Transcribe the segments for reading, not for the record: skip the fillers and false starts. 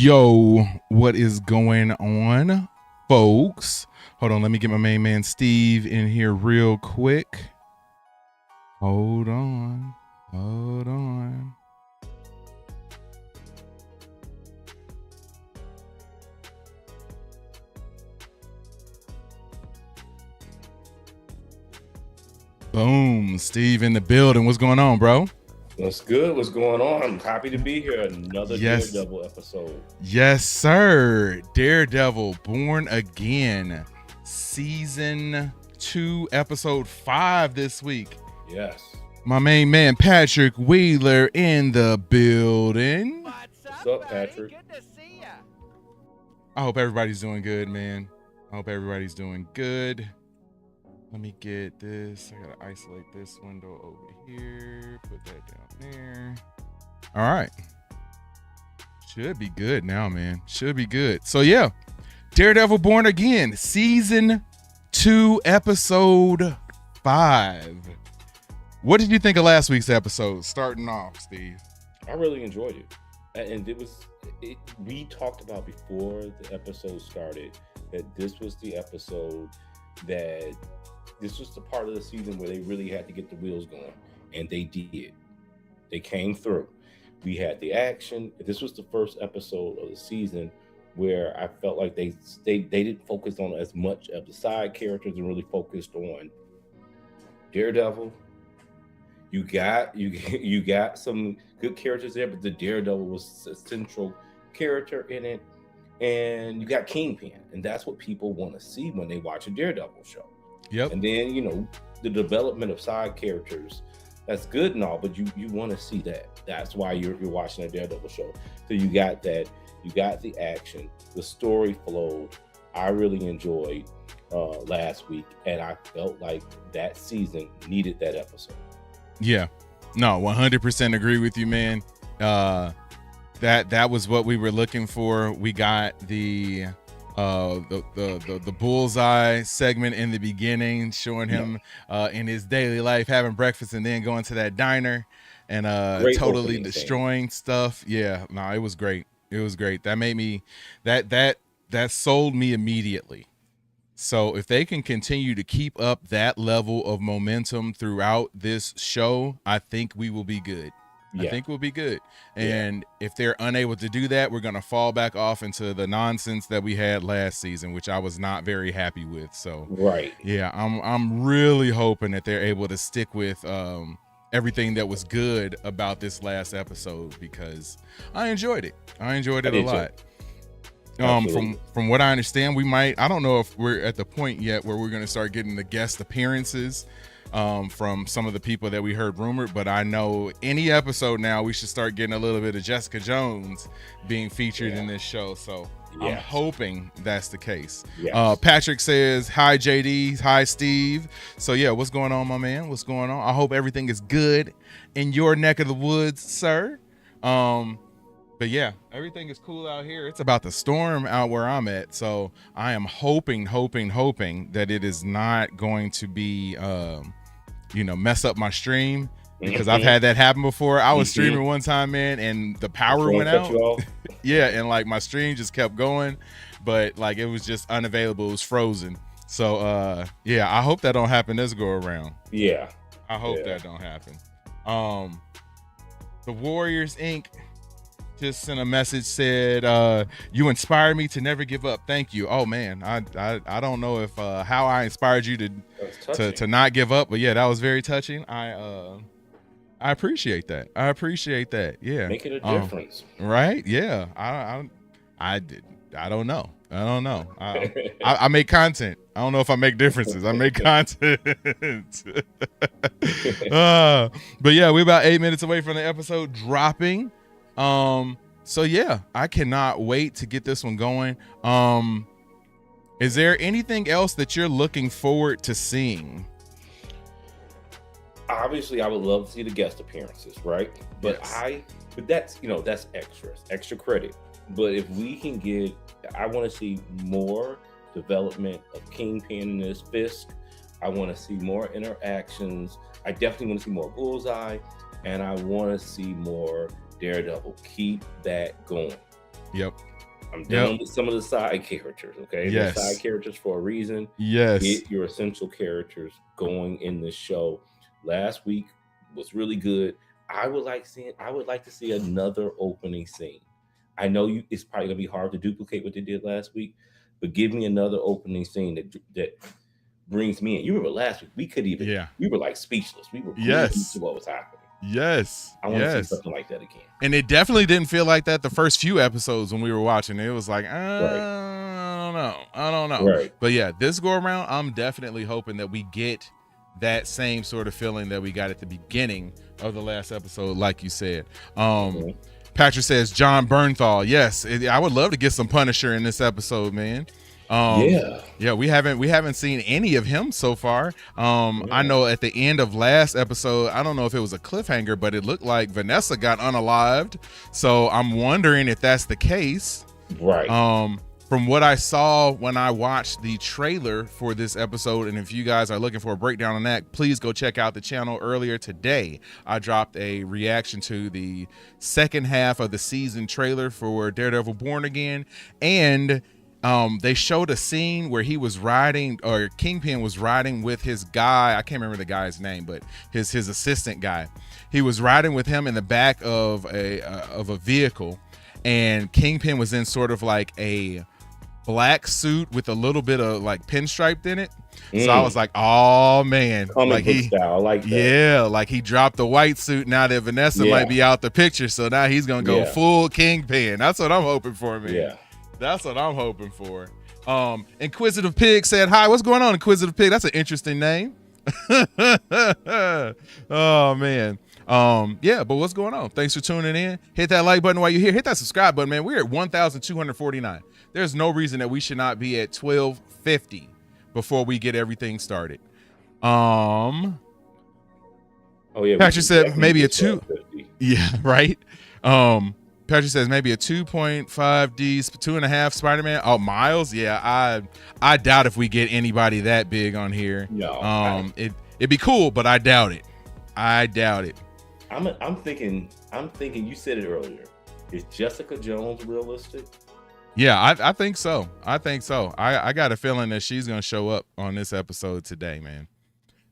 Yo, what is going on, folks? Hold on, let me get my main man Steve in here real quick. Hold on. Boom, Steve in the building. What's going on, bro? What's good? What's going on? I'm happy to be here. Another Daredevil episode. Yes, sir. Daredevil Born Again, Season 2, Episode 5 this week. Yes. My main man, Patrick Wheeler, in the building. What's up, Patrick? Good to see ya. I hope everybody's doing good, man. I hope everybody's doing good. Let me get this. I gotta isolate this window over here. Put that down there. All right. Should be good now, man. Should be good. So yeah, Daredevil Born Again, Season 2, Episode 5. What did you think of last week's episode? Starting off, Steve. I really enjoyed it. And we talked about before the episode started that this was the episode that this was the part of the season where they really had to get the wheels going, and they did. They came through. We had the action. This was the first episode of the season where I felt like they didn't focus on as much of the side characters and really focused on Daredevil. You got some good characters there, but the Daredevil was a central character in it, and you got Kingpin, and that's what people want to see when they watch a Daredevil show. Yep. And then, the development of side characters, that's good and all, but you want to see that. That's why you're watching a Daredevil show. So you got that, you got the action, the story flowed. I really enjoyed last week, and I felt like that season needed that episode. Yeah. No, 100% agree with you, man. That was what we were looking for. We got the bullseye segment in the beginning, showing him in his daily life having breakfast and then going to that diner and totally destroying stuff. Yeah, no, it was great. It was great. That made me that sold me immediately. So if they can continue to keep up that level of momentum throughout this show, I think we will be good. I think we'll be good. And if they're unable to do that, we're going to fall back off into the nonsense that we had last season, which I was not very happy with. So, yeah, I'm really hoping that they're able to stick with everything that was good about this last episode, because I enjoyed it. I enjoyed it a lot. From what I understand, I don't know if we're at the point yet where we're going to start getting the guest appearances from some of the people that we heard rumored, but I know any episode now we should start getting a little bit of Jessica Jones being featured in this show. So I'm hoping that's the case. Patrick says, hi JD, hi Steve. So yeah, what's going on, my man? What's going on? I hope everything is good in your neck of the woods, sir. But yeah, everything is cool out here. It's about to storm out where I'm at. So I am hoping that it is not going to be, mess up my stream, because I've had that happen before. I was streaming one time, man, and the power went out. Yeah, and like my stream just kept going, but like it was just unavailable. It was frozen. So I hope that don't happen this go around. Yeah. I hope that don't happen. The Warriors Inc. just sent a message, said, you inspired me to never give up. Thank you. Oh man, I don't know if how I inspired you to not give up, but yeah, that was very touching. I appreciate that. Yeah, making a difference, right? Yeah. I don't know. I make content. I don't know if I make differences. I make content. But yeah, we're about 8 minutes away from the episode dropping. So yeah, I cannot wait to get this one going. Is there anything else that you're looking forward to seeing? Obviously, I would love to see the guest appearances, right? But but that's extra credit. But if we can get, I want to see more development of Kingpin and his Fisk. I want to see more interactions. I definitely want to see more Bullseye, and I want to see more Daredevil. Keep that going. Yep. I'm done with some of the side characters. Okay, they're side characters for a reason. Yes. Get your essential characters going in this show. Last week was really good. I would like to see another opening scene. I know it's probably gonna be hard to duplicate what they did last week, but give me another opening scene that brings me in. You remember last week we were like speechless. We were glued to what was happening. Yes. I want to see something like that again. And it definitely didn't feel like that the first few episodes when we were watching. It was like, I don't know. Right. But yeah, this go around, I'm definitely hoping that we get that same sort of feeling that we got at the beginning of the last episode, like you said. Patrick says John Bernthal. Yes, I would love to get some Punisher in this episode, man. Yeah, we haven't seen any of him so far. I know at the end of last episode, I don't know if it was a cliffhanger, but it looked like Vanessa got unalived. So I'm wondering if that's the case. Right. From what I saw when I watched the trailer for this episode, and if you guys are looking for a breakdown on that, please go check out the channel. Earlier today, I dropped a reaction to the second half of the season trailer for Daredevil Born Again, and they showed a scene where he was riding, or Kingpin was riding with his guy. I can't remember the guy's name, but his assistant guy. He was riding with him in the back of a vehicle, and Kingpin was in sort of like a black suit with a little bit of like pinstriped in it. So I was like, oh man, like he style. I like that. Yeah, like he dropped the white suit now that Vanessa might be out the picture, so now he's gonna go full Kingpin. That's what I'm hoping for, man. Yeah, that's what I'm hoping for. Inquisitive Pig said hi. What's going on, Inquisitive Pig? That's an interesting name. Oh man. Yeah, but what's going on? Thanks for tuning in. Hit that like button while you're here. Hit that subscribe button, man. We're at 1,249. There's no reason that we should not be at 1,250 before we get everything started. Oh yeah. Patrick said maybe a 2. Yeah, right. Patrick says maybe a 2.5D, 2.5 Spider-Man. Oh, Miles. Yeah, I doubt if we get anybody that big on here. No. It'd be cool, but I doubt it. I'm thinking. You said it earlier. Is Jessica Jones realistic? Yeah, I think so. I got a feeling that she's gonna show up on this episode today, man.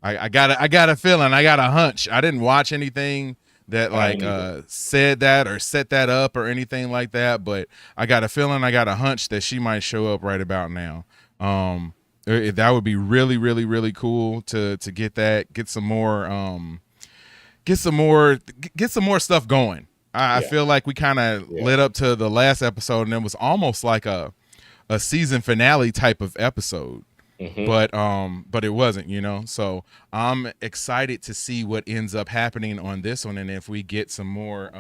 I got a feeling. I got a hunch. I didn't watch anything that said that or set that up or anything like that, but I got a feeling. I got a hunch that she might show up right about now. That would be really, really, really cool to get some more stuff going. I feel like we kind of led up to the last episode, and it was almost like a season finale type of episode, but it wasn't, So I'm excited to see what ends up happening on this one, and if we get some more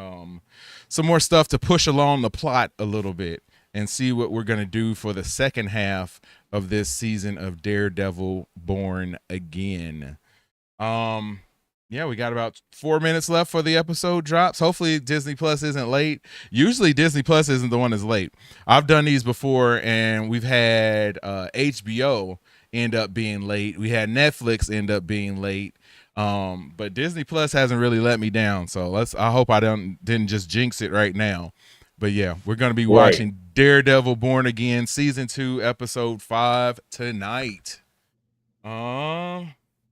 stuff to push along the plot a little bit, and see what we're gonna do for the second half of this season of Daredevil Born Again. Yeah, we got about 4 minutes left for the episode drops. Hopefully Disney Plus isn't late. Usually Disney Plus isn't the one that's late. I've done these before, and we've had HBO end up being late. We had Netflix end up being late. But Disney Plus hasn't really let me down. So I hope I didn't just jinx it right now. But yeah, we're going to be watching Daredevil Born Again Season 2, Episode 5 tonight.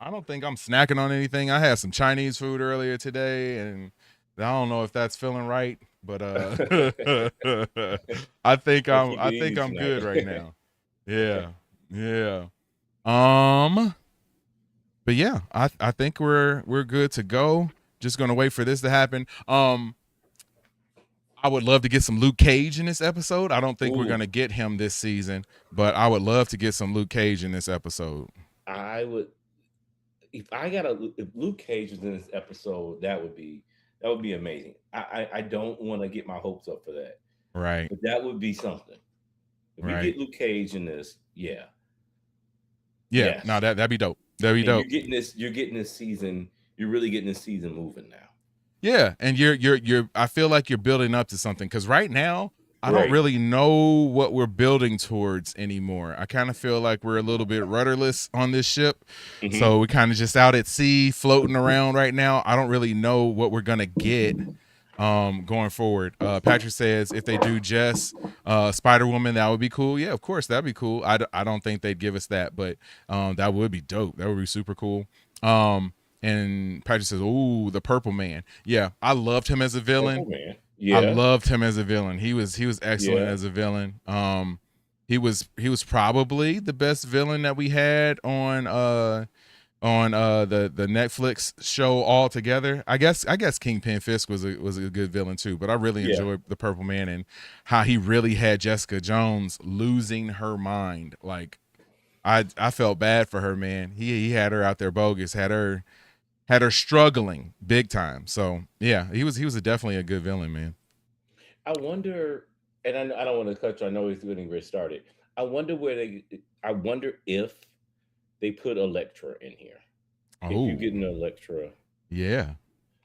I don't think I'm snacking on anything. I had some Chinese food earlier today, and I don't know if that's feeling right, but I think I'm good right now. Yeah. But yeah, I think we're good to go. Just gonna wait for this to happen. I would love to get some Luke Cage in this episode. I don't think we're gonna get him this season, but I would love to get some Luke Cage in this episode. I would. If Luke Cage was in this episode, that would be amazing. I don't want to get my hopes up for that. Right. But that would be something. If we get Luke Cage in this, yes. No, that'd be dope. That'd be dope. You're getting this season. You're really getting this season moving now. Yeah, and you're. I feel like you're building up to something, because right now I don't really know what we're building towards anymore. I kind of feel like we're a little bit rudderless on this ship. So we're kind of just out at sea floating around right now. I don't really know what we're going to get going forward. Patrick says if they do just Spider-Woman, that would be cool. Yeah, of course, that'd be cool. I don't think they'd give us that, but that would be dope. That would be super cool. And Patrick says, "Ooh, the Purple Man." Yeah, I loved him as a villain. Purple Man. I Yeah. loved him as a villain. He was excellent Yeah. as a villain. He was probably the best villain that we had on the Netflix show altogether. I guess Kingpin Fisk was a good villain too, but I really enjoyed the Purple Man and how he really had Jessica Jones losing her mind. Like I felt bad for her, man. He had her out there bogus, had her struggling big time. So yeah, he was definitely a good villain, man. I wonder, and I don't want to cut you. I know he's getting ready started. I wonder I wonder if they put Elektra in here. If you get an Elektra, yeah,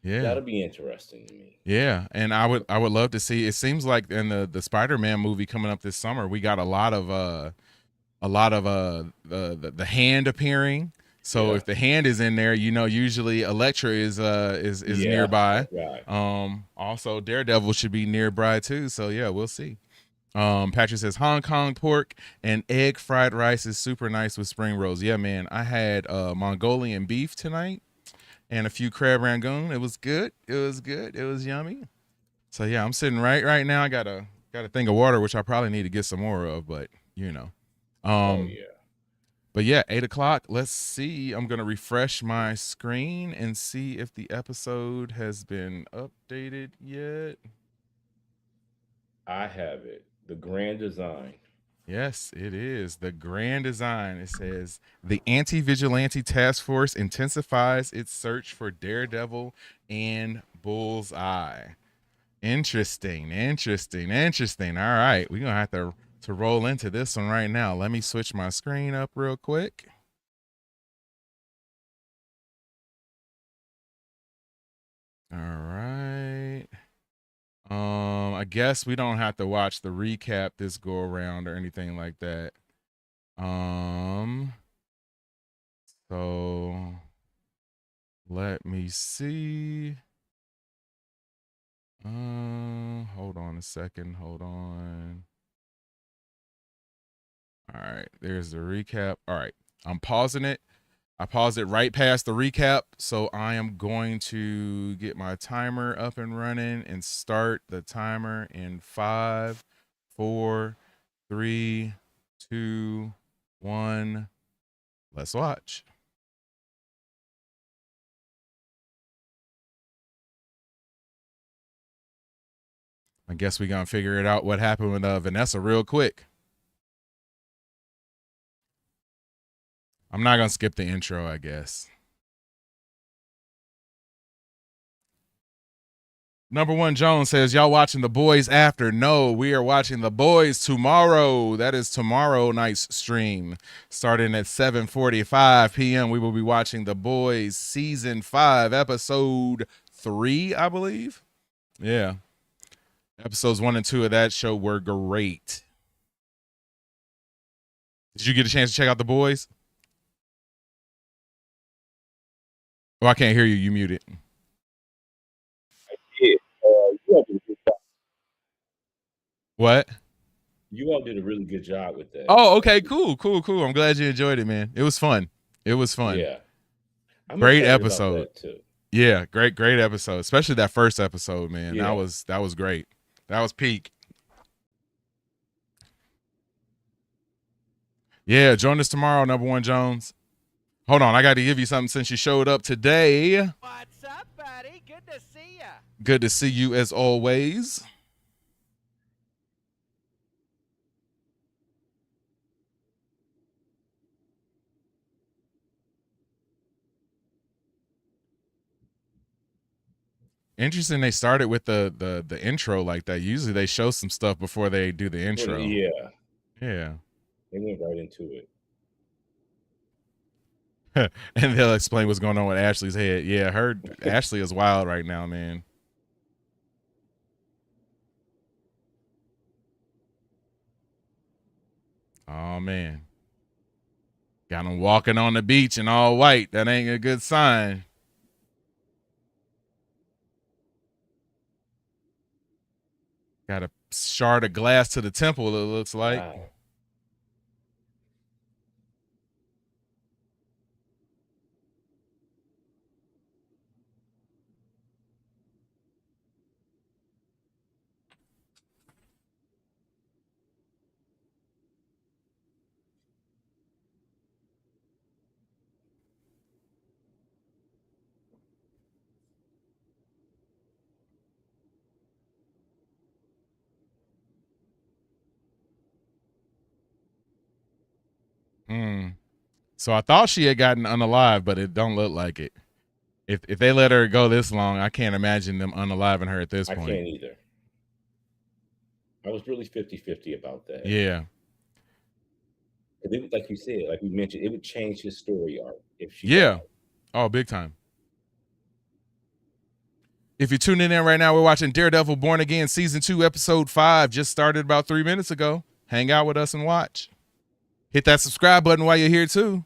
that'll be interesting to me. Yeah, and I would love to see. It seems like in the Spider-Man movie coming up this summer, we got a lot of the hand appearing. So if the hand is in there, usually Elektra is nearby. Right. Also Daredevil should be nearby too. So yeah, we'll see. Patrick says Hong Kong pork and egg fried rice is super nice with spring rolls. Yeah, man. I had Mongolian beef tonight and a few crab rangoon. It was good. It was yummy. So yeah, I'm sitting right now. I got a thing of water, which I probably need to get some more of, but Oh yeah. But yeah, 8:00. Let's see. I'm gonna refresh my screen and see if the episode has been updated yet. I have it. The grand design. Yes, it is. The grand design. It says the Anti-Vigilante Task Force intensifies its search for Daredevil and Bullseye. Interesting. All right. We're going to have to roll into this one right now. Let me switch my screen up real quick. All right. I guess we don't have to watch the recap this go around or anything like that. So let me see. Hold on a second. Hold on. All right, there's the recap. All right, I'm pausing it. I paused it right past the recap, so I am going to get my timer up and running and start the timer in 5, 4, 3, 2, 1. Let's watch. I guess we're going to figure it out what happened with Vanessa real quick. I'm not going to skip the intro, I guess. Number One Jones says, y'all watching The Boys after? No, we are watching The Boys tomorrow. That is tomorrow night's stream. Starting at 7:45 p.m., we will be watching The Boys Season 5, Episode 3, I believe. Yeah. Episodes 1 and 2 of that show were great. Did you get a chance to check out The Boys? Oh, I can't hear you. You muted. Yeah. You all did a good job. What? You all did a really good job with that. Oh, okay. Cool. I'm glad you enjoyed it, man. It was fun. Yeah. Great episode. Too. Yeah, great episode. Especially that first episode, man. Yeah. That was great. That was peak. Yeah, join us tomorrow, Number One Jones. Hold on, I got to give you something since you showed up today. What's up, buddy? Good to see you. Good to see you as always. Interesting. They started with the intro like that. Usually they show some stuff before they do the intro. Yeah. Yeah. They went right into it. And they'll explain what's going on with Ashley's head. Yeah, Ashley is wild right now, man. Oh man. Got him walking on the beach in all white. That ain't a good sign. Got a shard of glass to the temple, it looks like. Wow. So I thought she had gotten unalive, but it don't look like it. If they let her go this long, I can't imagine them unaliving her at this point. I can't either. I was really 50-50 about that. Yeah. It, like you said, like we mentioned, it would change his story arc if she Yeah. died. Oh, big time. If you're tuning in right now, we're watching Daredevil Born Again Season 2, Episode 5. Just started about 3 minutes ago. Hang out with us and watch. Hit that subscribe button while you're here, too.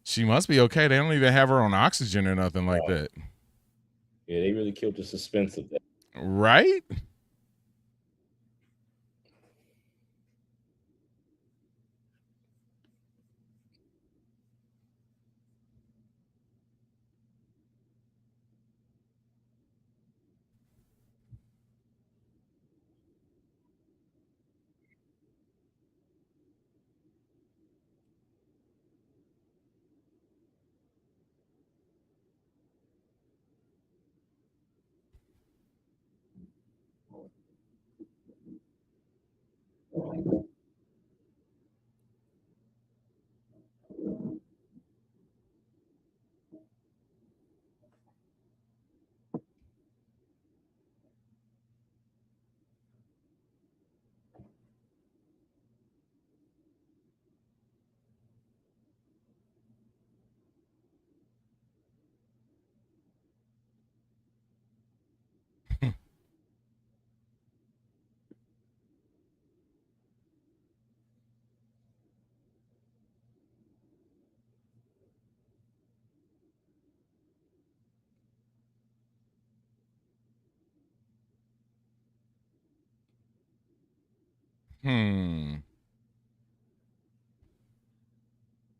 She must be okay. They don't even have her on oxygen or nothing like that. Yeah, they really killed the suspense of that. Right?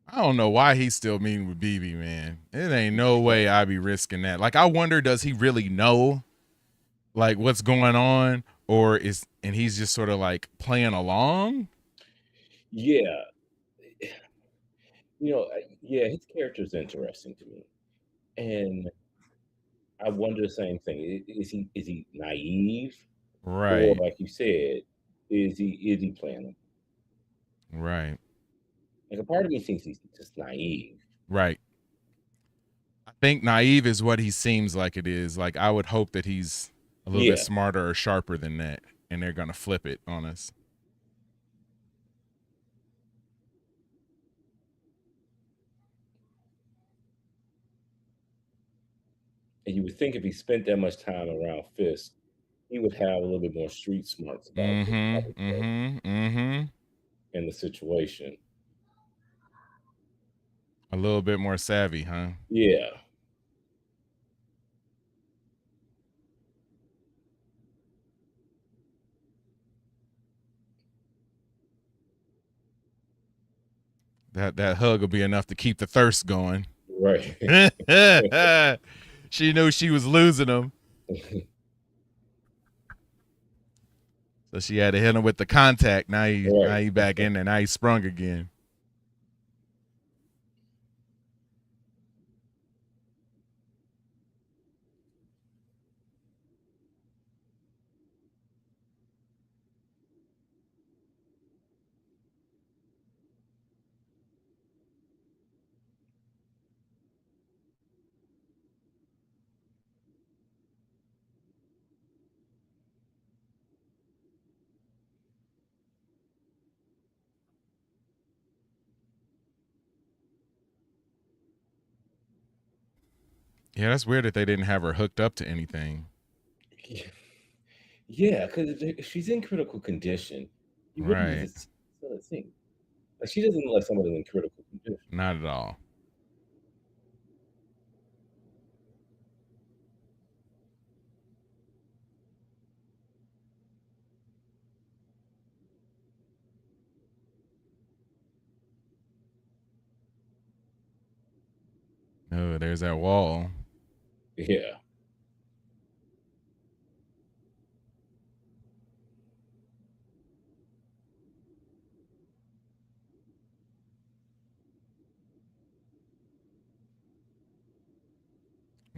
I don't know why he's still meeting with BB, man. It ain't no way I'd be risking that. Like, I wonder, does he really know, like, what's going on, or he's just sort of like playing along? Yeah, yeah, his character is interesting to me, and I wonder the same thing. Is he naive, or Right. like you said, is he playing? Right. Like a part of me thinks he's just naive. Right. I think naive is what he seems like it is. Like, I would hope that he's a little bit smarter or sharper than that, and they're gonna flip it on us. And you would think if he spent that much time around Fisk, he would have a little bit more street smarts about in the situation. A little bit more savvy, huh? Yeah. That hug will be enough to keep the thirst going. Right. She knew she was losing him. So she had to hit him with the contact. Now he back in there. Now he sprung again. Yeah, that's weird that they didn't have her hooked up to anything. Yeah, because she's in critical condition. You wouldn't Right. just sell a thing. Like she doesn't look like someone in critical condition. Not at all. Oh, there's that wall. Yeah.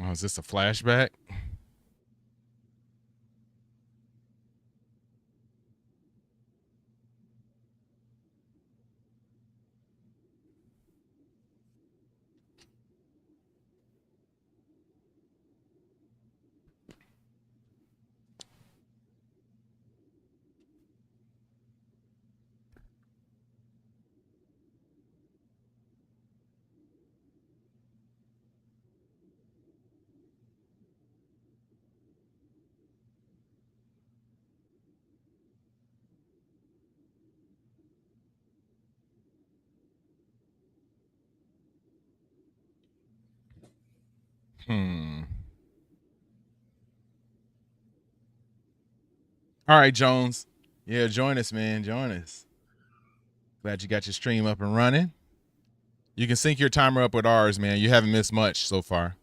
Oh, is this a flashback? All right, Jones. Yeah, join us, man. Join us. Glad you got your stream up and running. You can sync your timer up with ours, man. You haven't missed much so far.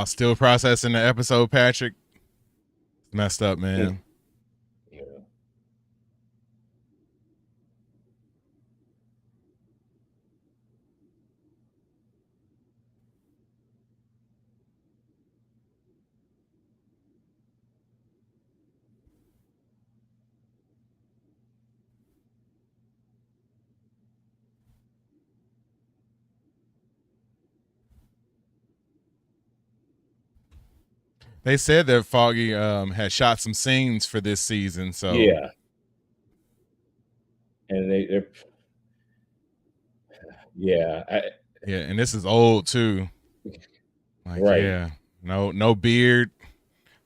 Still processing the episode, Patrick. Messed up, man. Yeah. They said that Foggy had shot some scenes for this season, so yeah. And they're yeah. Yeah, and this is old too. Like, right. Yeah, no beard,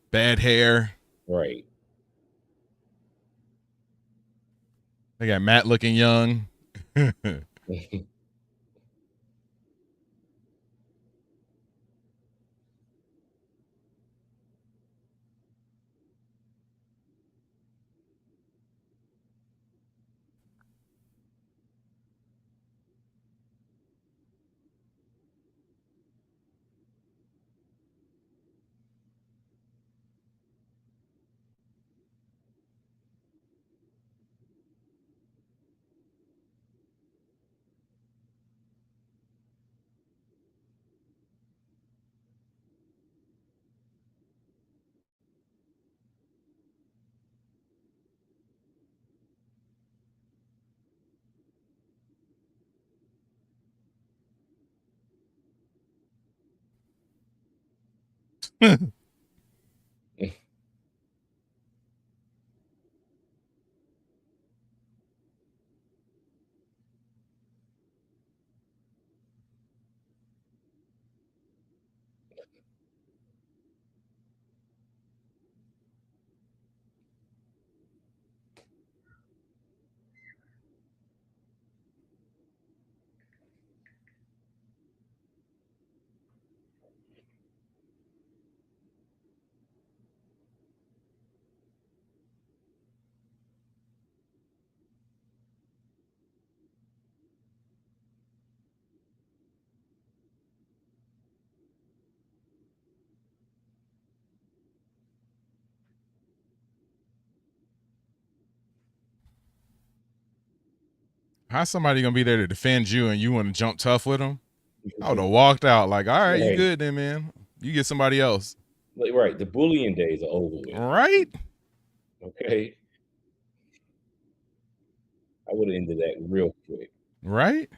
bad hair. Right. They got Matt looking young. How's somebody gonna be there to defend you and you want to jump tough with them? I would have walked out like, all right, you good then, man. You get somebody else. Right. The bullying days are over with. Right. Okay. I would have ended that real quick. Right.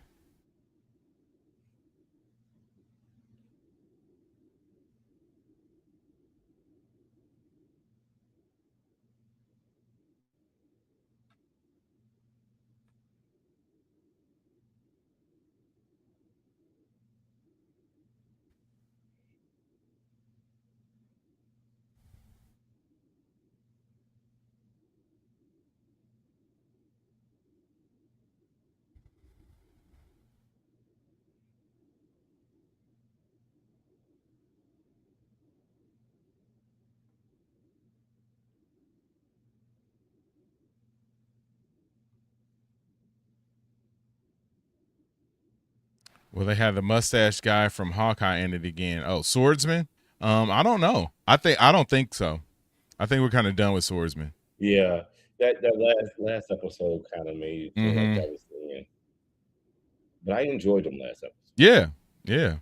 Well, they had the mustache guy from Hawkeye in it again. Oh, Swordsman? I don't know. I don't think so. I think we're kind of done with Swordsman. Yeah. That last episode kind of made it feel like that was the end. But I enjoyed them last episode. Yeah. Yeah.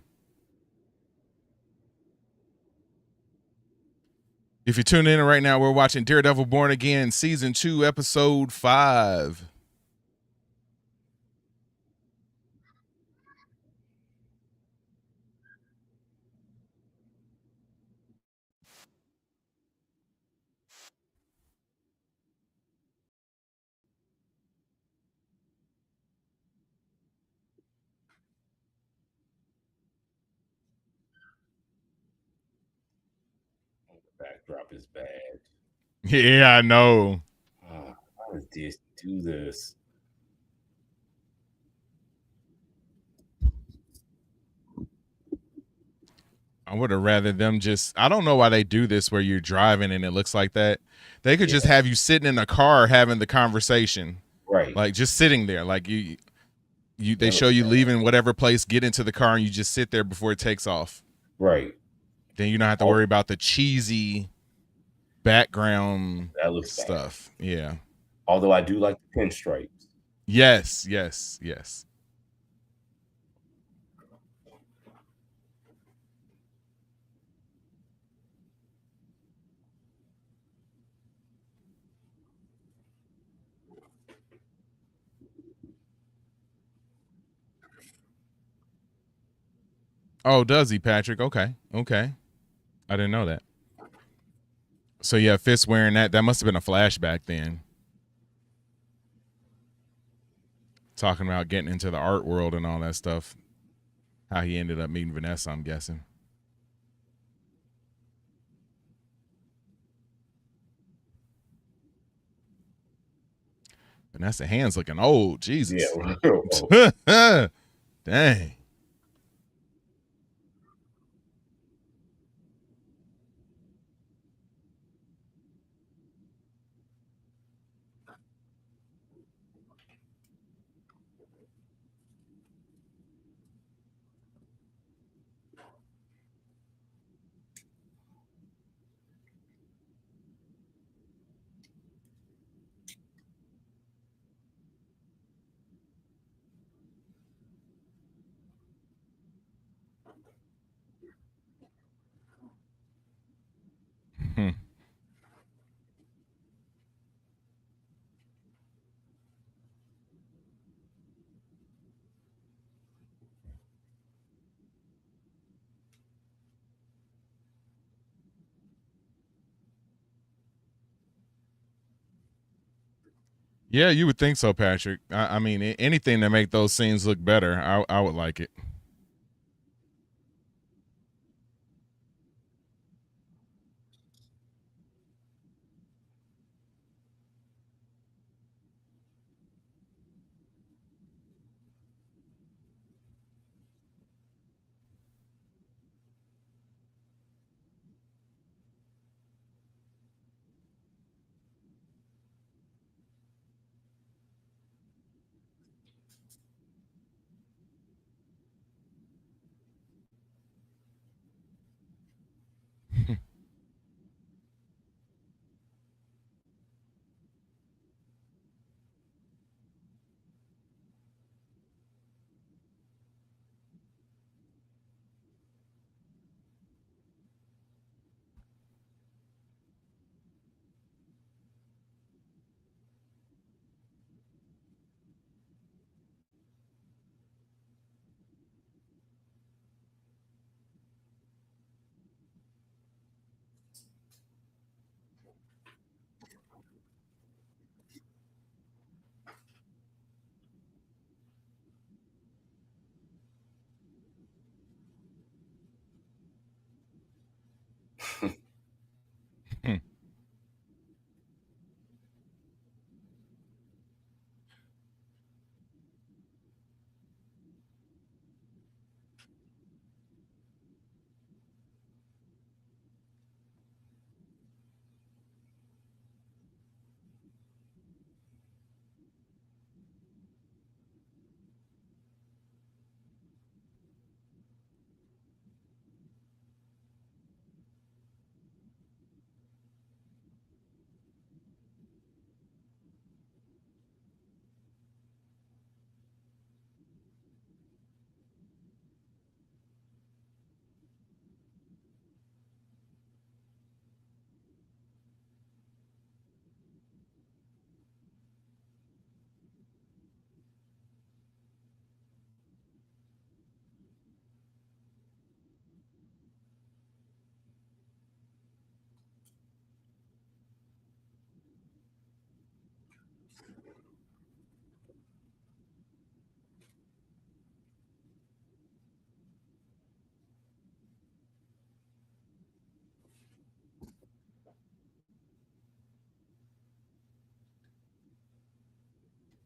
If you're tuning in right now, we're watching Daredevil Born Again, Season 2, Episode 5. The backdrop is bad. Yeah, I know. How does this do this? I would have rather them just, I don't know why they do this where you're driving and it looks like that. They could just have you sitting in a car having the conversation. Right. Like just sitting there. Like they show you leaving whatever place, get into the car, and you just sit there before it takes off. Right. Then you don't have to worry about the cheesy background that looks stuff. Bad. Yeah. Although I do like the pinstripes. Yes, yes, yes. Oh, does he, Patrick? Okay. Okay. I didn't know that. So yeah, Fisk wearing that. That must have been a flashback then. Talking about getting into the art world and all that stuff. How he ended up meeting Vanessa, I'm guessing. Vanessa hands looking old. Jesus. Yeah. Dang. Yeah, you would think so, Patrick. I mean, anything to make those scenes look better, I would like it.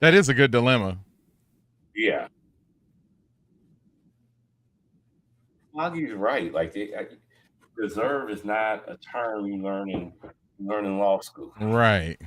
That is a good dilemma. Yeah, Foggy's right. Like reserve is not a term you learn in law school. Right.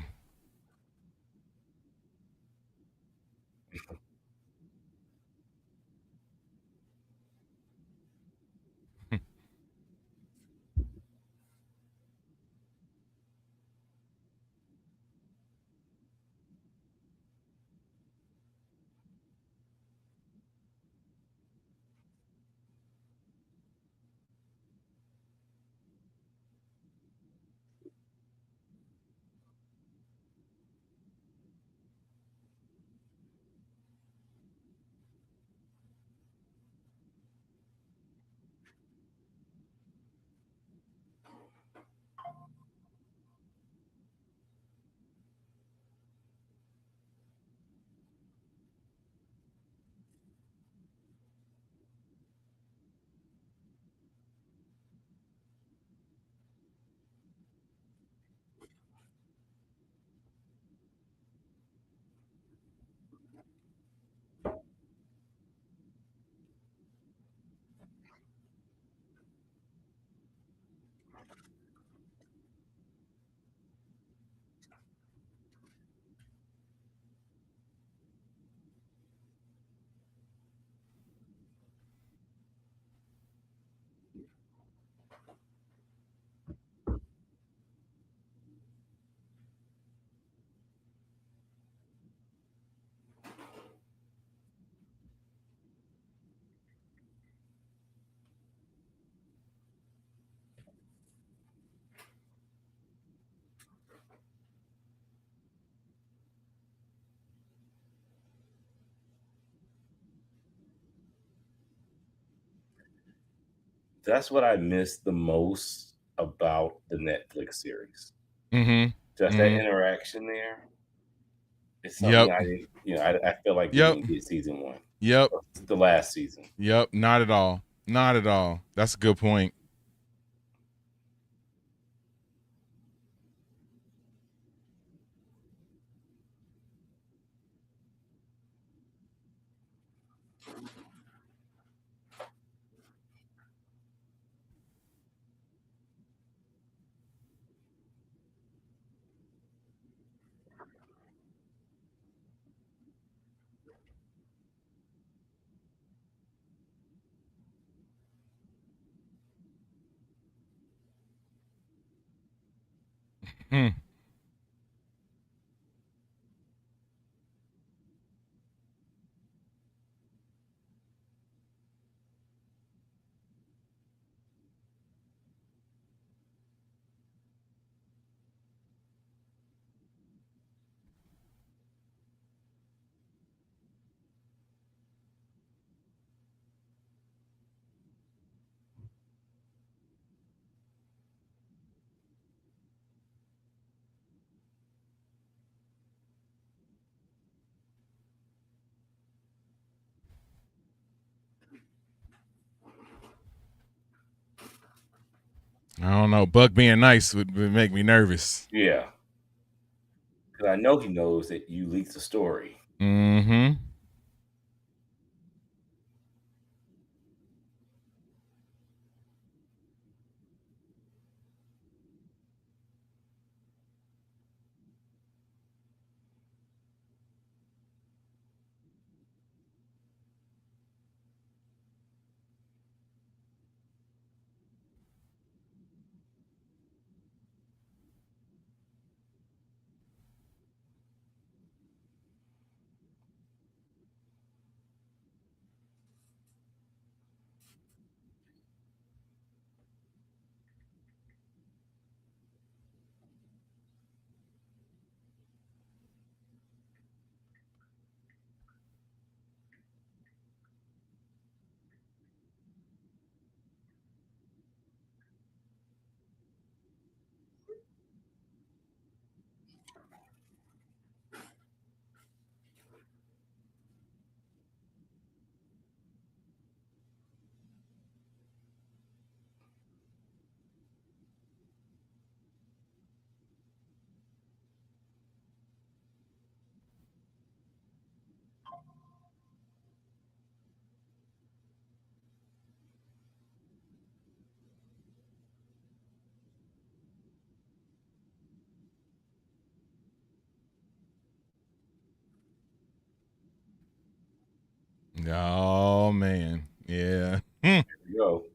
That's what I miss the most about the Netflix series. Mm-hmm. Just that Mm-hmm. interaction there. It's something Yep. I didn't, I feel like we Yep. didn't get season one, Yep. the last season. Yep. Not at all. Not at all. That's a good point. Hmm. I don't know. Buck being nice would make me nervous. Yeah, because I know he knows that you leaked the story. Mm-hmm. Oh man, yeah. There you go.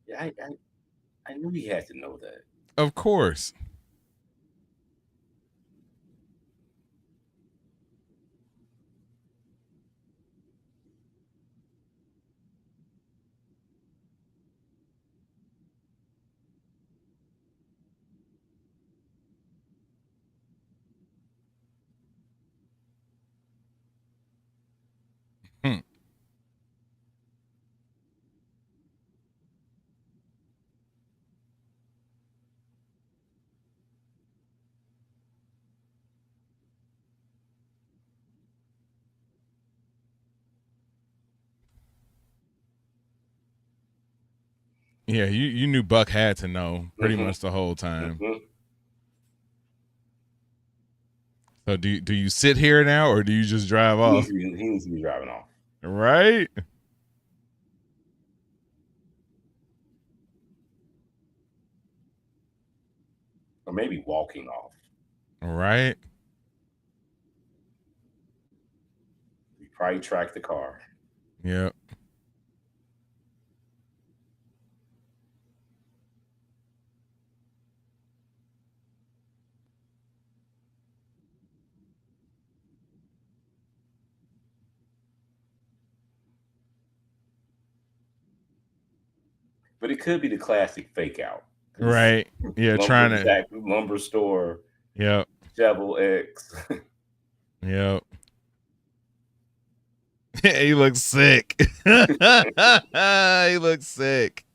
Yeah, I knew he had to know that. Of course. Hmm. Yeah, you knew Buck had to know pretty much the whole time. So do you sit here now or do you just drive off? He needs to be driving off. Right? Or maybe walking off. Right? He probably tracked the car. Yep. But it could be the classic fake out. Right. Yeah, trying to. Lumber store. Yep. Shovel X. Yep. He looks sick. He looks sick.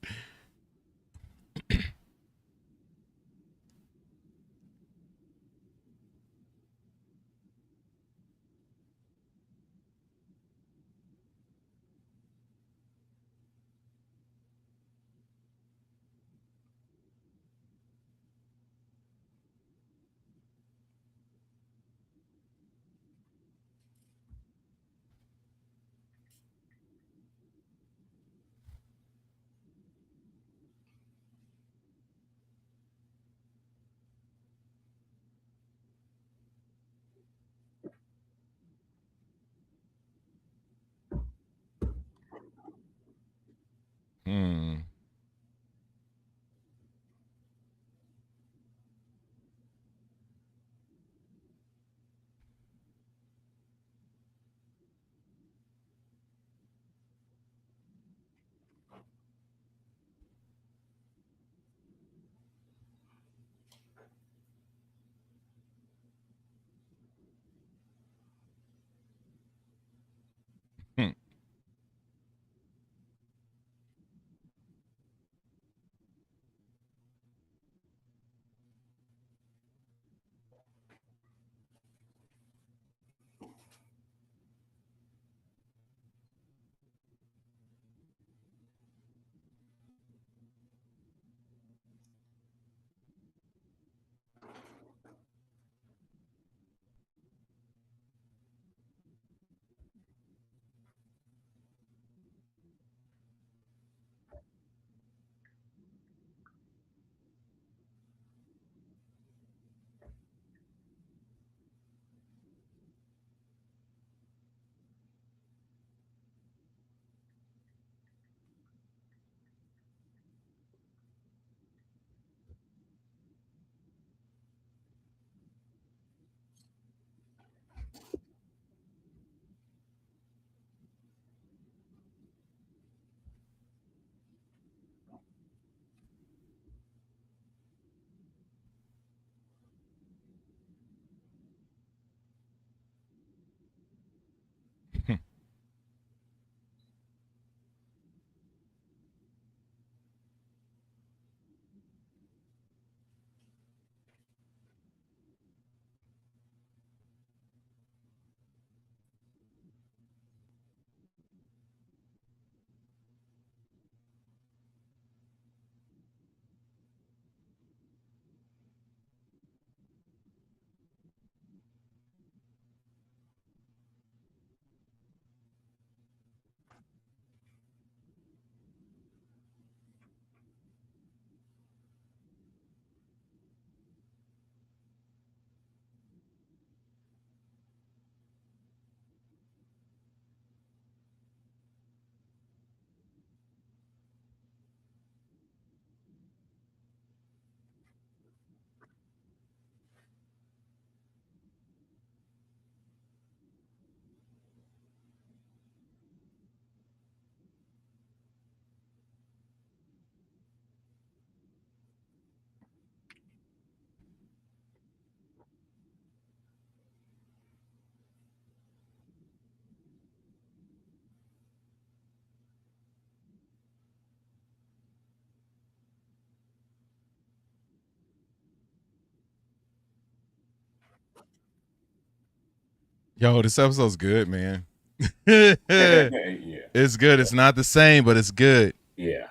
Hmm. Hmm. Yo, this episode's good, man. Yeah. It's good. It's not the same, but it's good. Yeah.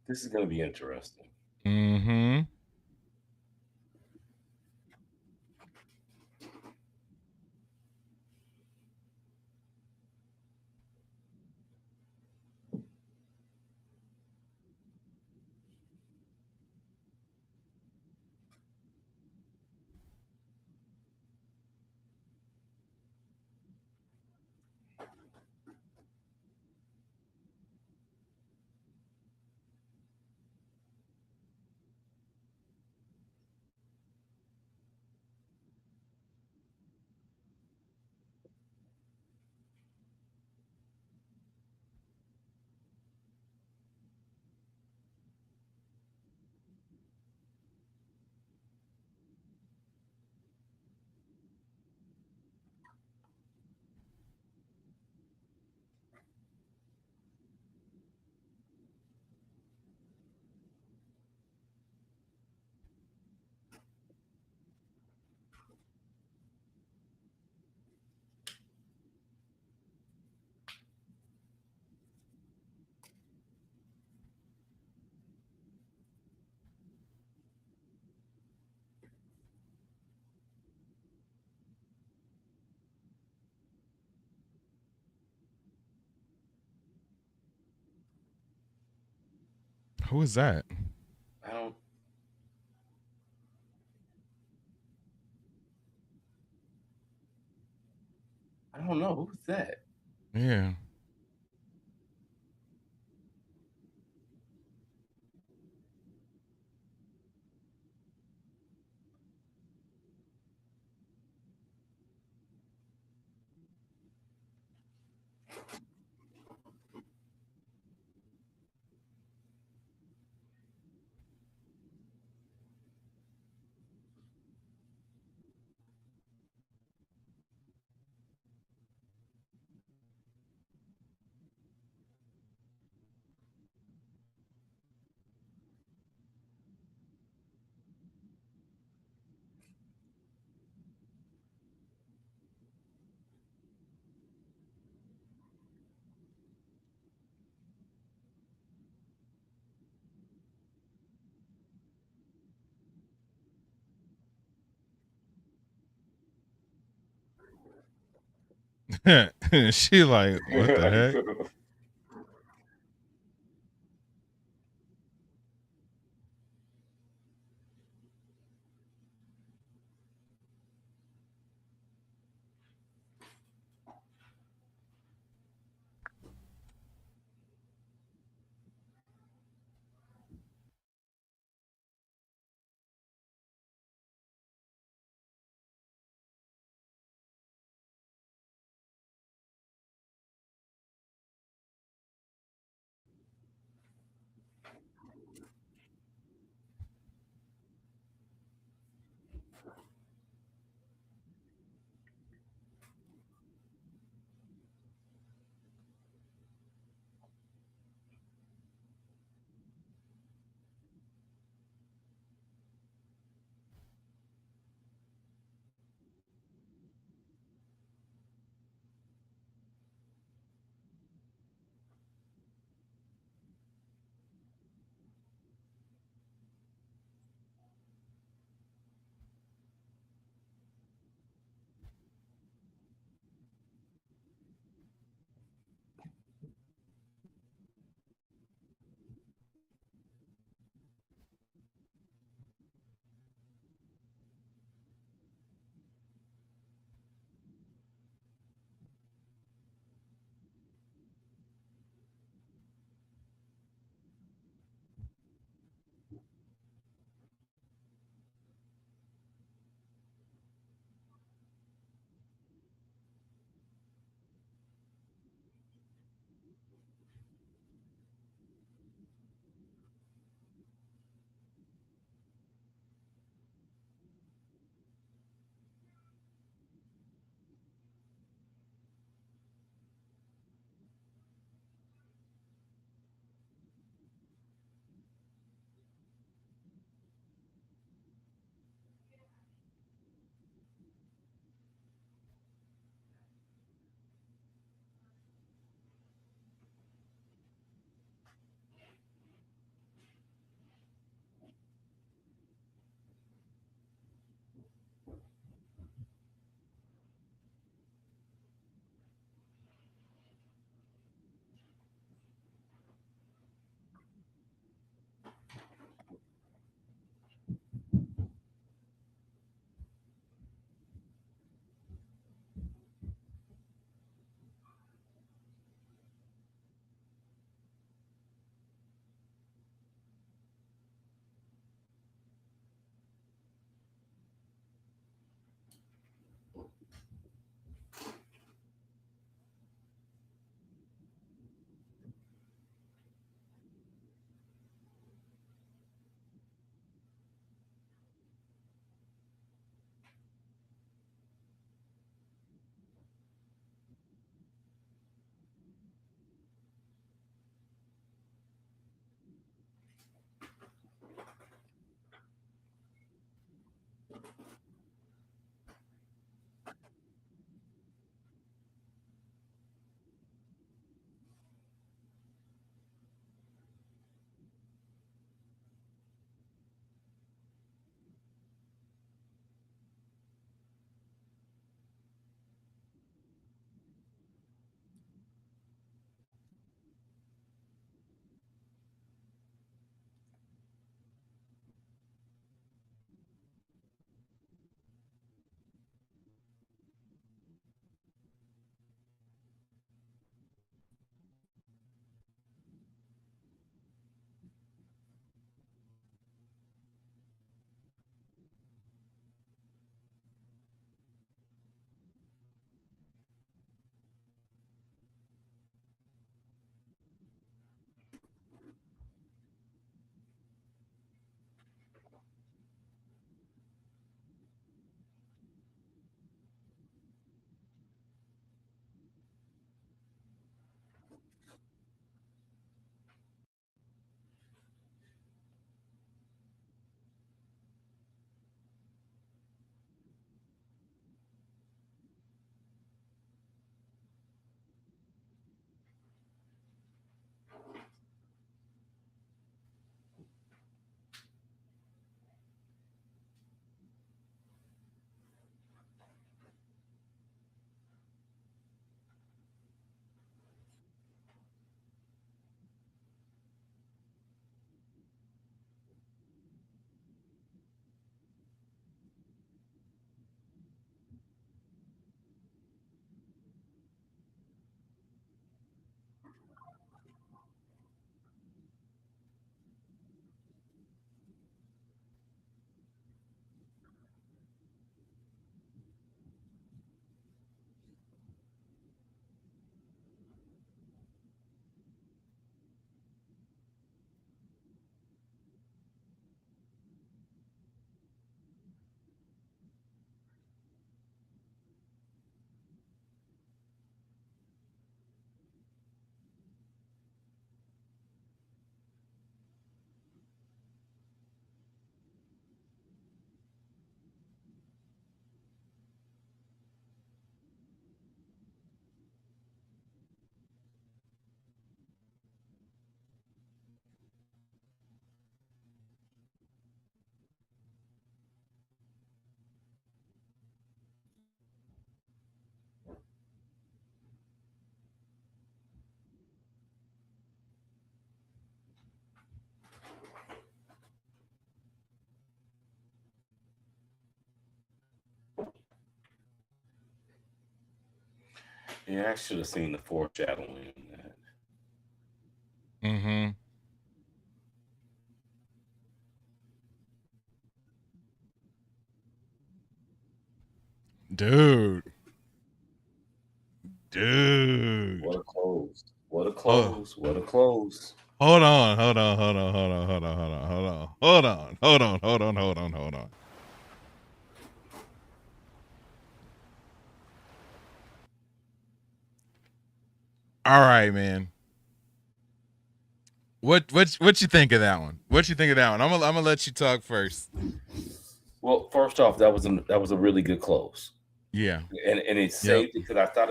This is going to be interesting. Mm-hmm. Who is that? I don't. I don't know who's that. Yeah. She like, what the heck? Yeah, I should have seen the foreshadowing in that. Mm-hmm. Dude. What a close. What a Oh, close. What a close. hold on, hold on, hold on, hold on, hold on, hold on, hold on, hold on, hold on, hold on, hold on, hold on. All right, man. What you think of that one? What you think of that one? I'm gonna let you talk first. Well, first off, that was a really good close. Yeah. And it Yep. saved it because I thought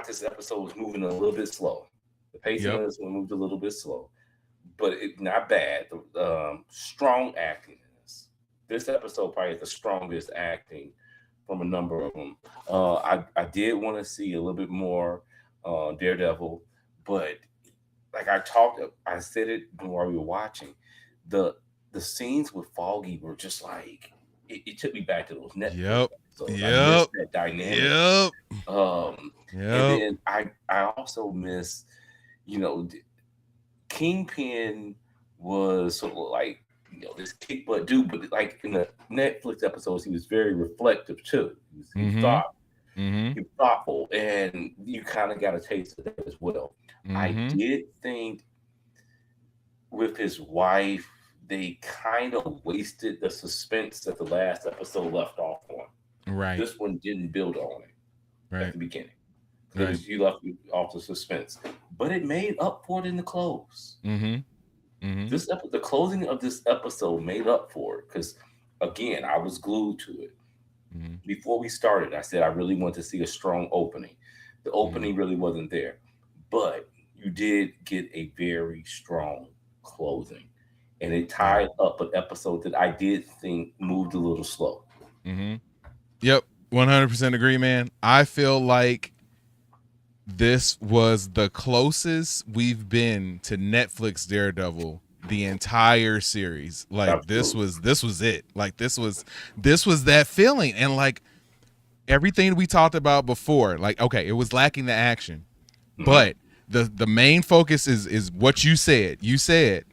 this episode was moving a little bit slow. The pacing Yep. of this one moved a little bit slow, but it not bad. Strong acting in this. This episode probably is the strongest acting from a number of them. I did want to see a little bit more Daredevil, but like I said it while we were watching. The the scenes with Foggy were just like it took me back to those Netflix Yep. episodes. I Yep. missed that dynamic. Yep. And Yep. then I also miss, you know, Kingpin was sort of like this kick butt dude, but like in the Netflix episodes, he was very reflective too. Mm-hmm. Mm-hmm. He was thoughtful, and you kind of got a taste of that as well. I Mm-hmm. did think with his wife, they kind of wasted the suspense that the last episode left off on. Right. This one didn't build on it at Right. the beginning. Right. You left me off the suspense, but it made up for it in the close. Mm-hmm. Mm-hmm. The closing of this episode made up for it because, again, I was glued to it. Mm-hmm. Before we started, I said I really want to see a strong opening. The opening really wasn't there, but you did get a very strong closing, and it tied up an episode that I did think moved a little slow. Mm-hmm. Yep. 100% agree, man. I feel like this was the closest we've been to Netflix Daredevil the entire series. Like Absolutely. this was it. Like this was that feeling. And like everything we talked about before, like okay, it was lacking the action. But the main focus is what you said. You said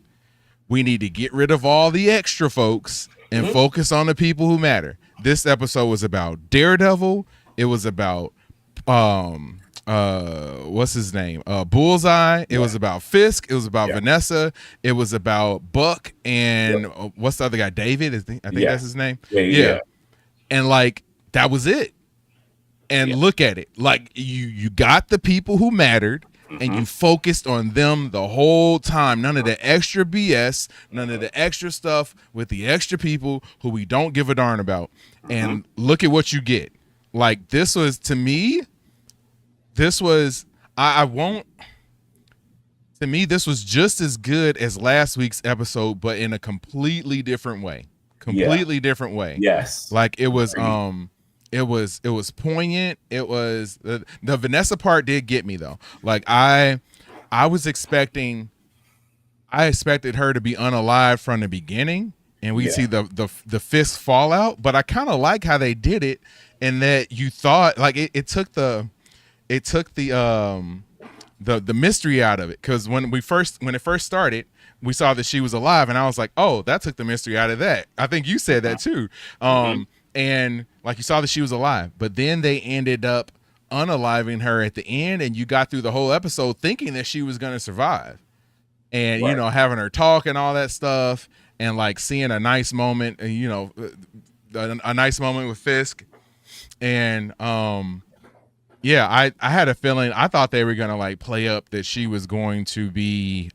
we need to get rid of all the extra folks and focus on the people who matter. This episode was about Daredevil. It was about what's his name? Bullseye. It was about Fisk. It was about Vanessa. It was about Buck and what's the other guy? David. I think that's his name. Yeah. And like that was it. And look at it. Like you got the people who mattered. And you focused on them the whole time. None of the extra BS, none of the extra stuff with the extra people who we don't give a darn about. And look at what you get. Like this was, to me, this was, I won't, to me, this was just as good as last week's episode, but in a completely different way. Completely different way. Yes. Like it was, it was poignant. It was the Vanessa part did get me though. Like I expected her to be unalive from the beginning, and we see the fist fallout. But I kind of like how they did it, and that you thought like it took the mystery out of it, because when it first started, we saw that she was alive, and I was like, oh, that took the mystery out of that. I think you said that too. And like you saw that she was alive, but then they ended up unaliving her at the end, and you got through the whole episode thinking that she was going to survive, and you know, having her talk and all that stuff, and like seeing a nice moment, you know, a nice moment with Fisk, and yeah, I had a feeling, I thought they were going to like play up that she was going to be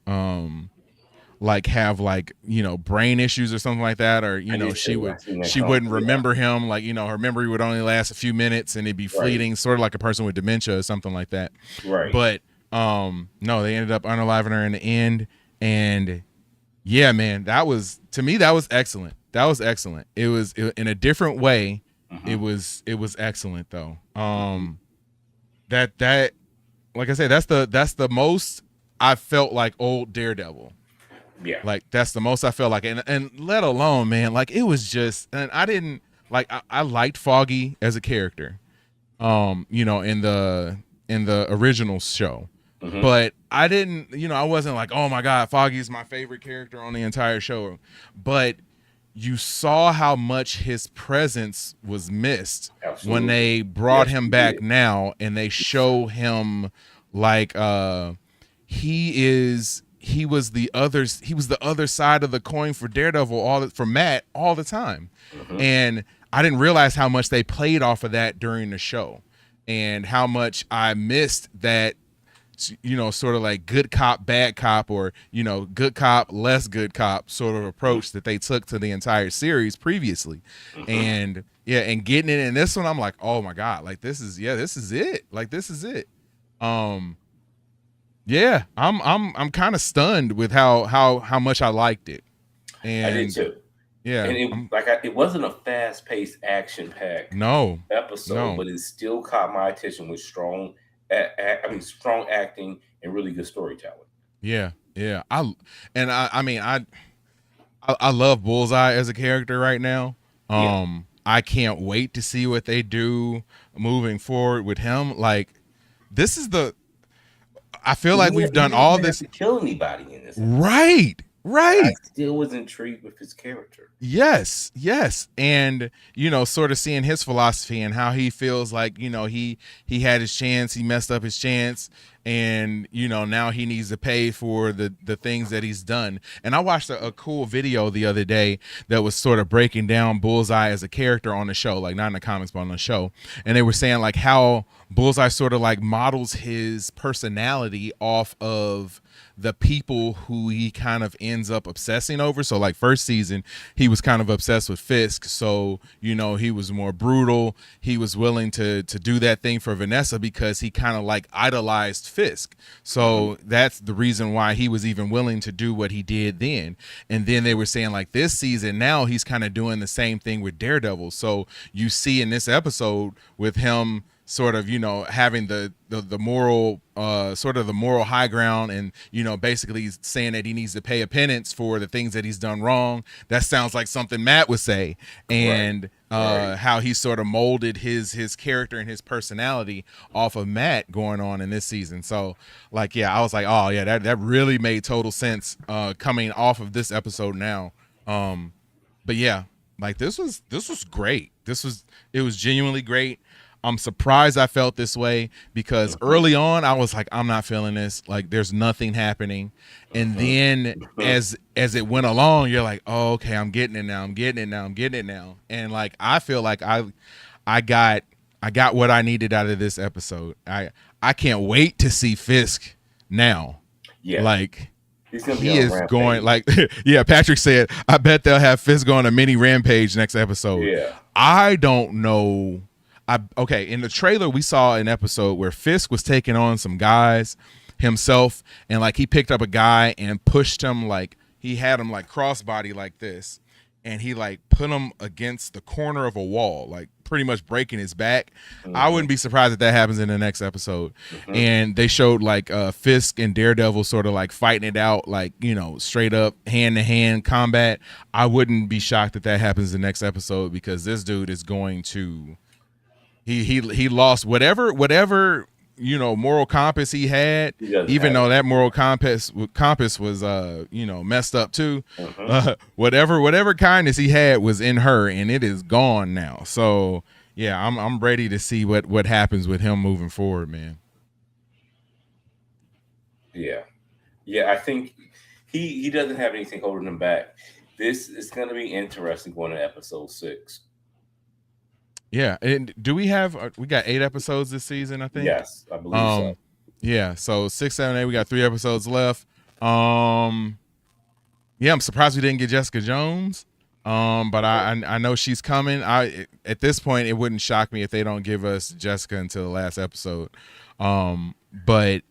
like have like, you know, brain issues or something like that, or you know, she wouldn't remember him, like, you know, her memory would only last a few minutes and it'd be fleeting, sort of like a person with dementia or something like that. But no, they ended up unaliving her in the end, and yeah, man, that was, to me, that was excellent. It was in a different way. It was excellent though. That like I said, that's the most I felt like old Daredevil. Yeah. Like that's the most I felt like, and let alone, man, like it was just, and I didn't like, I liked Foggy as a character. You know, in in the original show. Mm-hmm. But I didn't, I wasn't like, oh my God, Foggy's my favorite character on the entire show. But you saw how much his presence was missed. Absolutely. When they brought him back now, and they show him like he was the other side of the coin for Daredevil for Matt all the time. Mm-hmm. And I didn't realize how much they played off of that during the show, and how much I missed that, sort of like good cop, bad cop, or, good cop, less good cop sort of approach that they took to the entire series previously. Mm-hmm. And and getting it in this one, I'm like, oh my God, like this is it. Like, this is it. I'm kind of stunned with how much I liked it. And I did too. Yeah. And it wasn't a fast-paced, action-packed episode, but it still caught my attention with strong acting and really good storytelling. Yeah. I love Bullseye as a character right now. I can't wait to see what they do moving forward with him. Like, this is I feel like we've done all this. To kill anybody in this episode. Right. I still was intrigued with his character. Yes. And, sort of seeing his philosophy and how he feels like, he had his chance, he messed up his chance, and, now he needs to pay for the things that he's done. And I watched a cool video the other day that was sort of breaking down Bullseye as a character on the show, like not in the comics, but on the show. And they were saying like how Bullseye sort of like models his personality off of the people who he kind of ends up obsessing over. So like first season, he was kind of obsessed with Fisk. So, he was more brutal. He was willing to do that thing for Vanessa because he kind of like idolized Fisk. So that's the reason why he was even willing to do what he did then. And then they were saying like this season, now he's kind of doing the same thing with Daredevil. So you see in this episode with him sort of, having the moral, sort of the moral high ground, and, basically saying that he needs to pay a penance for the things that he's done wrong. That sounds like something Matt would say. And how he sort of molded his character and his personality off of Matt going on in this season. So like, I was like, oh yeah, that really made total sense coming off of this episode now. But yeah, like this was great. It was genuinely great. I'm surprised I felt this way because early on I was like, I'm not feeling this. Like, there's nothing happening. And then as it went along, you're like, oh, okay, I'm getting it now. And like, I feel like I got what I needed out of this episode. I can't wait to see Fisk now. Yeah. Like, he is going like, Patrick said, I bet they'll have Fisk go on a mini rampage next episode. Yeah. I don't know. In the trailer we saw an episode where Fisk was taking on some guys himself, and like he picked up a guy and pushed him, like he had him like crossbody like this, and he like put him against the corner of a wall, like pretty much breaking his back. I wouldn't be surprised if that happens in the next episode. And they showed like Fisk and Daredevil sort of like fighting it out, like, straight up hand-to-hand combat. I wouldn't be shocked if that happens in the next episode, because this dude is going to he lost whatever moral compass he had, even though that moral compass was messed up too. Whatever kindness he had was in her, and it is gone now. So yeah, I'm ready to see what happens with him moving forward, man. Yeah, I think he doesn't have anything holding him back. This is going to be interesting going to episode 6. Yeah, and do we got 8 episodes this season, I think? Yes, I believe so. Yeah, so 6, 7, 8, we got 3 episodes left. I'm surprised we didn't get Jessica Jones. But I know she's coming. At this point, it wouldn't shock me if they don't give us Jessica until the last episode. But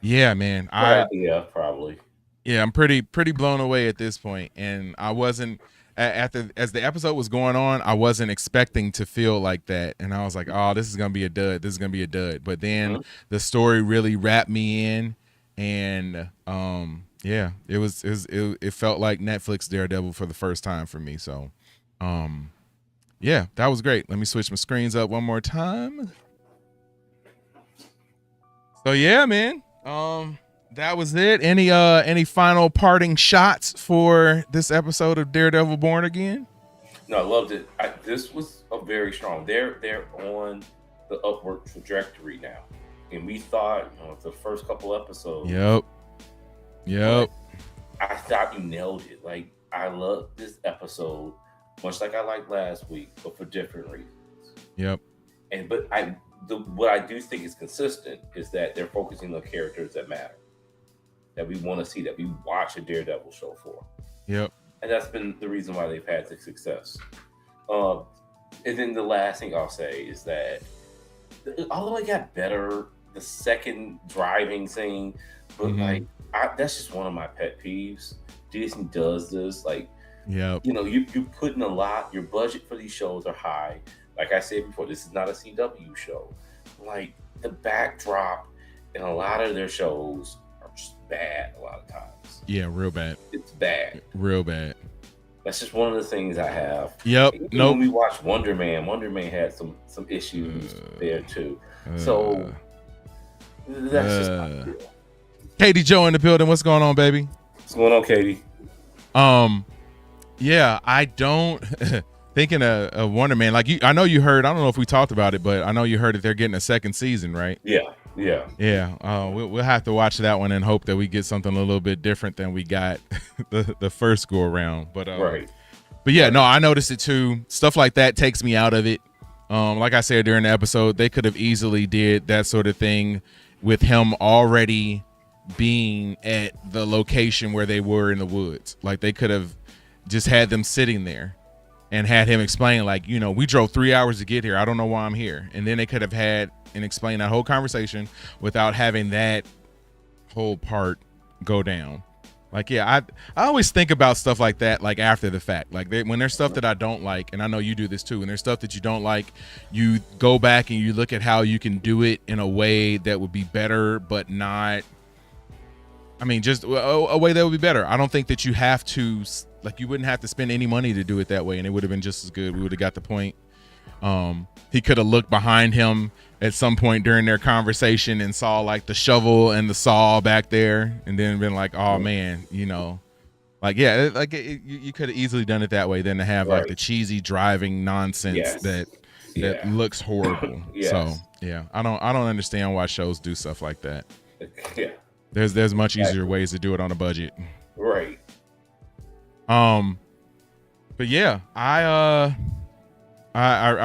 yeah, man, probably. Yeah, I'm pretty blown away at this point, and I wasn't. As the episode was going on, I wasn't expecting to feel like that, and I was like, "Oh, this is gonna be a dud. This is gonna be a dud." But then the story really wrapped me in, and it felt like Netflix Daredevil for the first time for me. So, that was great. Let me switch my screens up one more time. So yeah, man. That was it. Any final parting shots for this episode of Daredevil Born Again? No, I loved it. This was a very strong. They're on the upward trajectory now, and we thought the first couple episodes. Yep. I thought you nailed it. Like, I love this episode, much like I liked last week, but for different reasons. Yep. What I do think is consistent is that they're focusing on characters that matter, that we want to see, that we watch a Daredevil show for. Yep. And that's been the reason why they've had the success. And then the last thing I'll say is that although it got better, the second driving scene, but that's just one of my pet peeves. Disney does this, you put in a lot. Your budget for these shows are high. Like I said before, this is not a CW show. Like, the backdrop in a lot of their shows are just bad a lot of times. Yeah, real bad. It's bad. Real bad. That's just one of the things I have. Yep. When we watched Wonder Man had some issues there too. So that's just not good. Katie Joe in the building. What's going on, baby? What's going on, Katie? Yeah, I don't thinking of Wonder Man, like I know you heard, I don't know if we talked about it, but I know you heard that they're getting a second season, right? Yeah. We'll have to watch that one and hope that we get something a little bit different than we got the first go around. But right. But yeah, no, I noticed it too. Stuff like that takes me out of it. Like I said during the episode, they could have easily did that sort of thing with him already being at the location where they were in the woods. Like, they could have just had them sitting there and had him explain, like, we drove 3 hours to get here. I don't know why I'm here. And then they could have had and explained that whole conversation without having that whole part go down. Like, yeah, I always think about stuff like that, like, after the fact. Like, when there's stuff that I don't like, and I know you do this too, when there's stuff that you don't like, you go back and you look at how you can do it in a way that would be better, but not, just a way that would be better. I don't think that you have to, like, you wouldn't have to spend any money to do it that way, and it would have been just as good. We would have got the point. He could have looked behind him at some point during their conversation and saw, like, the shovel and the saw back there, and then been like, oh man, like, yeah, like, you could have easily done it that way than to have like the cheesy driving nonsense that looks horrible. So yeah, I don't understand why shows do stuff like that. Yeah, there's much easier ways to do it on a budget. Right. But yeah, I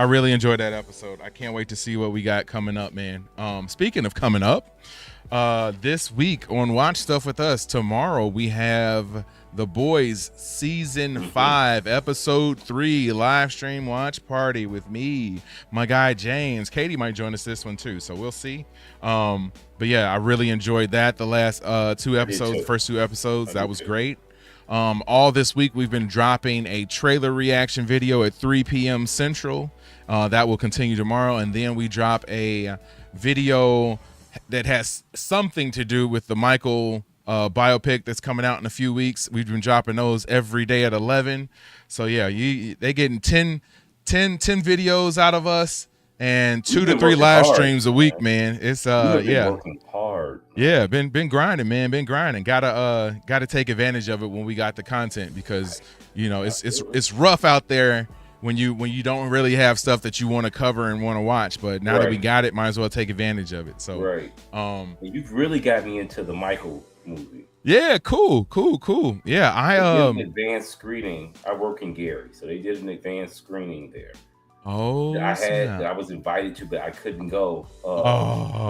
really enjoyed that episode. I can't wait to see what we got coming up, man. Speaking of coming up, this week on Watch Stuff With Us, tomorrow we have The Boys Season 5, Episode 3, live stream watch party with me, my guy James. Katie might join us this one too, so we'll see. But yeah, I really enjoyed that. The last first two episodes, that was great. All this week we've been dropping a trailer reaction video at 3 p.m. Central. That will continue tomorrow, and then we drop a video that has something to do with the Michael biopic that's coming out in a few weeks. We've been dropping those every day at 11. So yeah, they getting 10 videos out of us and 2 to 3 live streams a week, man. It's working hard. Yeah, been grinding, man. Been grinding. Gotta take advantage of it when we got the content, because it's rough out there when you don't really have stuff that you want to cover and want to watch. But now that we got it, might as well take advantage of it. So you've really got me into the Michael movie. Yeah, cool. Yeah, I did an advanced screening. I work in Gary, so they did an advanced screening there. Oh, I was invited to, but I couldn't go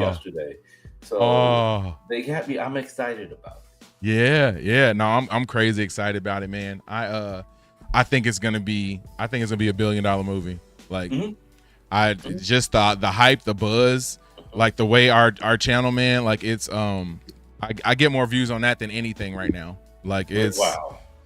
yesterday. So they got me. I'm excited about it. Yeah. No, I'm crazy excited about it, man. I think it's gonna be a $1 billion movie. Like, I just thought the hype, the buzz, like the way our channel, man, like it's I get more views on that than anything right now. Like, it's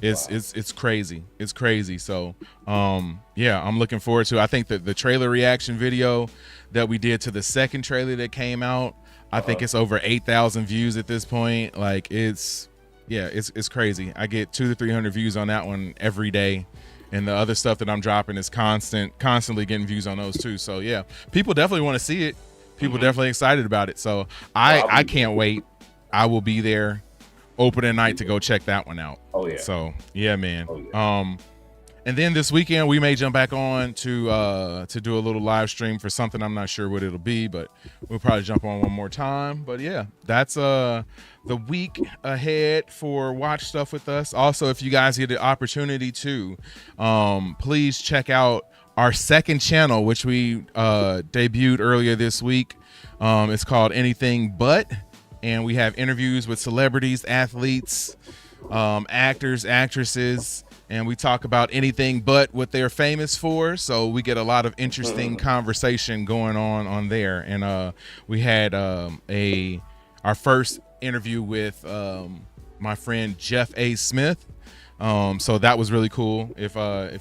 It's crazy. It's crazy. So, yeah, I'm looking forward to it. I think that the trailer reaction video that we did to the second trailer that came out, I think it's over 8,000 views at this point. Like, it's crazy. I get 200 to 300 views on that one every day. And the other stuff that I'm dropping is constantly getting views on those too. So yeah, people definitely want to see it. people definitely excited about it. So I can't wait. I will be there opening night to go check that one out. Oh yeah. So yeah, man. Oh, yeah. And then this weekend we may jump back on to do a little live stream for something. I'm not sure what it'll be, but we'll probably jump on one more time. But yeah, that's the week ahead for Watch Stuff With Us. Also, if you guys get the opportunity to, please check out our second channel, which we debuted earlier this week. It's called Anything But, and we have interviews with celebrities, athletes, actors, actresses, and we talk about anything but what they're famous for. So we get a lot of interesting conversation going on there. And we had our first interview with my friend Jeff A. Smith. So that was really cool. If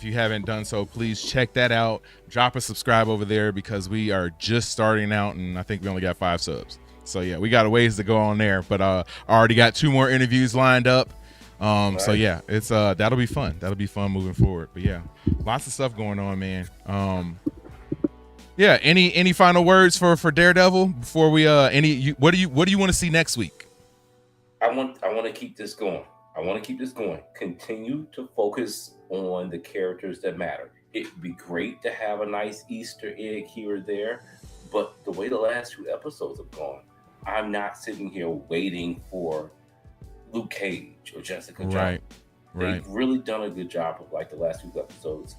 you haven't done so, please check that out. Drop a subscribe over there because we are just starting out, and I think we only got 5 subs. So yeah, we got a ways to go on there, but I already got 2 more interviews lined up. So yeah, it's that'll be fun. That'll be fun moving forward. But yeah, lots of stuff going on, man. Yeah, any final words for Daredevil before we what do you want to see next week? I want to keep this going. Continue to focus on the characters that matter. It'd be great to have a nice Easter egg here or there, but the way the last 2 episodes have gone, I'm not sitting here waiting for Luke Cage or Jessica Jones. Right. They've really done a good job of, like, the last 2 episodes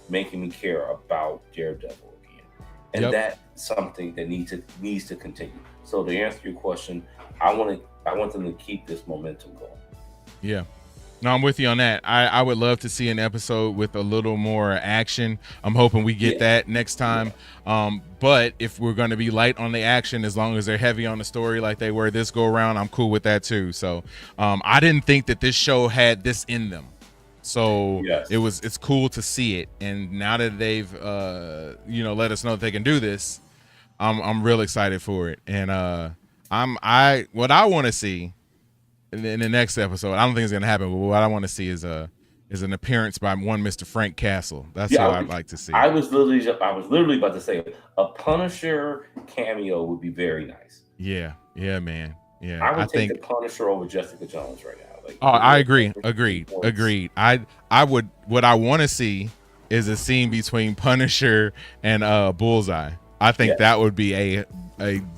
making me care about Daredevil again. And that's something that needs to continue. So to answer your question, I want them to keep this momentum going. Yeah. No, I'm with you on that. I would love to see an episode with a little more action. I'm hoping we get that next time. But if we're going to be light on the action, as long as they're heavy on the story like they were this go around, I'm cool with that too. So I didn't think that this show had this in them. So it's cool to see it. And now that they've let us know that they can do this, I'm real excited for it. And what I want to see in the next episode, I don't think it's gonna happen, but what I want to see is an appearance by one Mr. Frank Castle. That's what I'd like to see. I was literally about to say a Punisher cameo would be very nice. Yeah, man. Yeah, I would take the Punisher over Jessica Jones right now. Like, I agree. Agreed. I would. What I want to see is a scene between Punisher and Bullseye. I think that would be a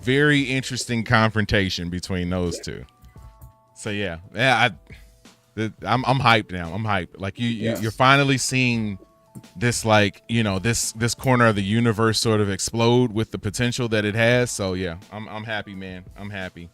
very interesting confrontation between those two. So I'm hyped now. I'm hyped. Like you're finally seeing this, like, this corner of the universe sort of explode with the potential that it has. So yeah, I'm happy, man. I'm happy.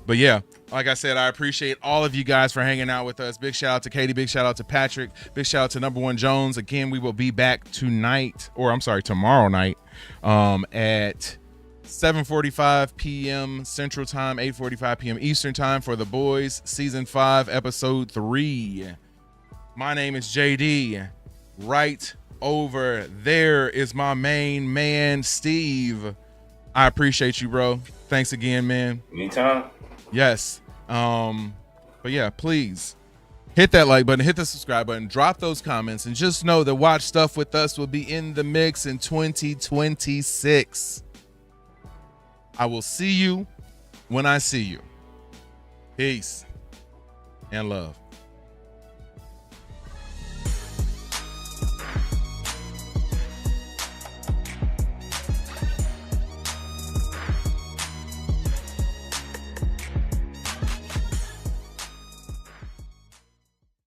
But yeah, like I said, I appreciate all of you guys for hanging out with us. Big shout out to Katie. Big shout out to Patrick. Big shout out to Number One Jones. Again, we will be back tomorrow night, at 7:45 p.m. Central Time, 8:45 p.m. Eastern Time for The Boys Season 5, Episode 3. My name is JD. Right over there is my main man, Steve. I appreciate you, bro. Thanks again, man. Anytime. Yes. But yeah, please hit that like button, hit the subscribe button, drop those comments, and just know that Watch Stuff With Us will be in the mix in 2026. I will see you when I see you. Peace and love.